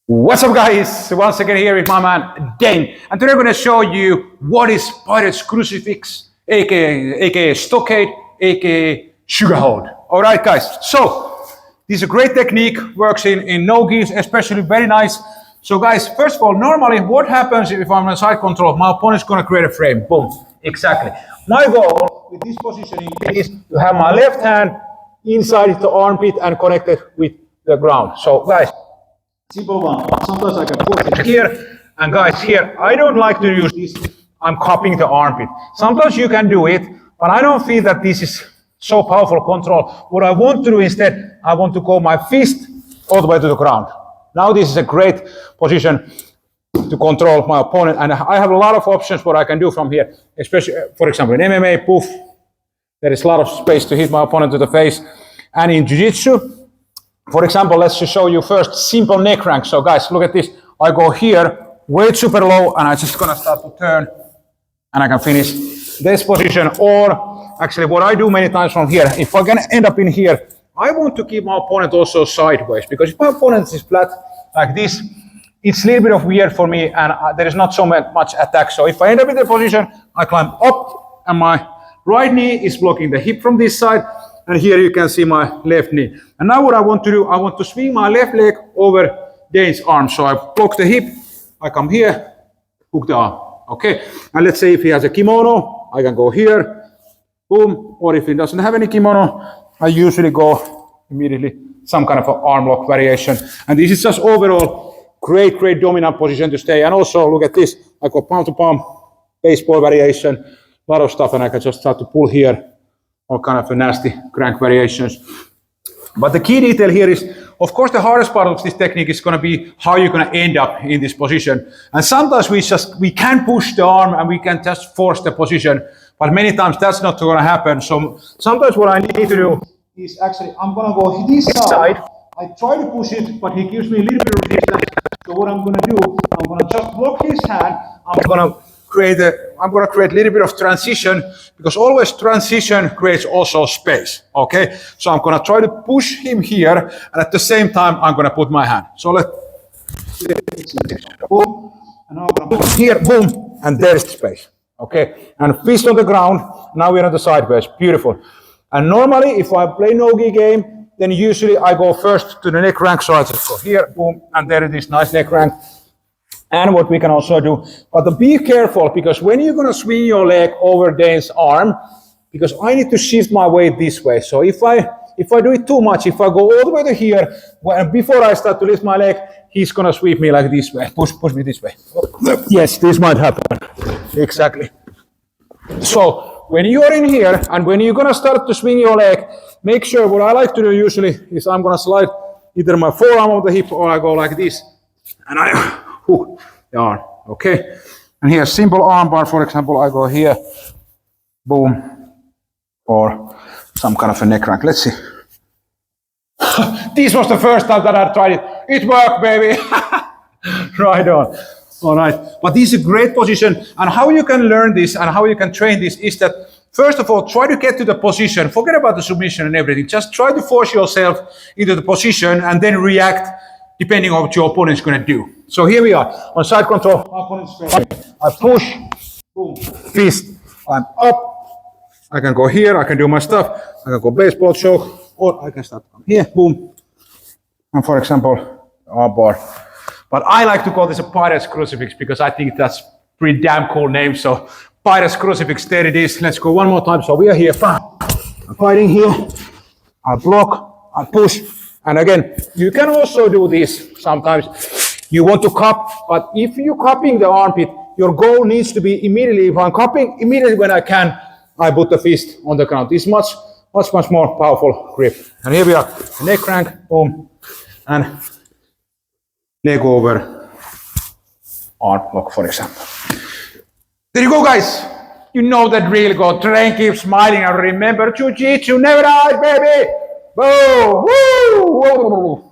What's up, guys? Once again here with my man Dane, and today I'm going to show you what is Pirate's Crucifix, aka Stockade, aka Sugar Hold. All right, guys. So this is a great technique, works in no gears, especially very nice. So, guys, first of all, normally what happens if I'm on side control? My opponent's going to create a frame. Boom. Exactly. My goal with this positioning is to have my left hand inside the armpit and connected with the ground. So, guys. Simple one. Sometimes I can put it here, and guys, here, I don't like to use this. I'm cupping the armpit. Sometimes you can do it, but I don't feel that this is so powerful control. What I want to do instead, I want to go my fist all the way to the ground. Now this is a great position to control my opponent, and I have a lot of options what I can do from here, especially, for example, in MMA, poof, there is a lot of space to hit my opponent to the face, and in Jiu-Jitsu, for example, let's just show you first simple neck crank. So guys, look at this. I go here, weight super low, and I'm just gonna start to turn, and I can finish this position. Or actually what I do many times from here, if I can end up in here, I want to keep my opponent also sideways, because if my opponent is flat like this, it's a little bit of weird for me, and there is not so much attack. So if I end up in the position, I climb up, and my right knee is blocking the hip from this side, and here you can see my left knee. And now what I want to do, I want to swing my left leg over Dane's arm. So I block the hip, I come here, hook the arm. Okay, and let's say if he has a kimono, I can go here, boom. Or if he doesn't have any kimono, I usually go immediately some kind of an arm lock variation. And this is just overall great dominant position to stay. And also look at this, I go palm to palm, baseball variation, a lot of stuff, and I can just start to pull here, all kind of a nasty crank variations. But the key detail here is, of course, the hardest part of this technique is going to be how you're going to end up in this position. And sometimes we can push the arm and we can just force the position, but many times that's not going to happen. So sometimes what I need to do is actually, I'm going to go this side. I try to push it, but he gives me a little bit of resistance. So what I'm going to do, I'm going to just block his hand. I'm going to create a little bit of transition, because always transition creates also space. Okay, so I'm going to try to push him here, and at the same time I'm going to put my hand. So let's boom, and now I'm going to put here, boom, and there's the space. Okay, and fist on the ground. Now we're on the sideways. Beautiful. And normally, if I play no-gi game, then usually I go first to the neck crank. So I just go here, boom, and there it is, nice neck crank. And what we can also do, but be careful, because when you're going to swing your leg over Dane's arm, because I need to shift my weight this way. So if I do it too much, if I go all the way to here, before I start to lift my leg, he's going to sweep me like this way, push me this way. Yes, this might happen. Exactly. So when you're in here, and when you're going to start to swing your leg, make sure, what I like to do usually is I'm going to slide either my forearm on the hip, or I go like this, and I hook the arm. Okay, and here simple arm bar, for example, I go here, boom, or some kind of a neck crank. Let's see. This was the first time that I tried it. It worked, baby. Right on. All right, but this is a great position, and how you can learn this and how you can train this is that, first of all, try to get to the position. Forget about the submission and everything. Just try to force yourself into the position and then react depending on what your opponent is going to do. So here we are on side control. I push, boom, fist. I'm up. I can go here. I can do my stuff. I can go baseball choke, or I can start from here, boom. And for example, arm bar. But I like to call this a Pirate's Crucifix, because I think that's pretty damn cool name. So Pirate's Crucifix, there it is. Let's go one more time. So we are here. I'm fighting here. I block. I push. And again, you can also do this sometimes. You want to cup, but if you're cupping the armpit, your goal needs to be immediately, if I'm cupping, immediately when I can, I put the fist on the ground. It's much more powerful grip. And here we are, neck crank, boom, and leg over, arm lock, for example. There you go, guys. You know that drill. Go train, keep smiling, and remember, Jiu-Jitsu never dies, baby. Boom! Woo!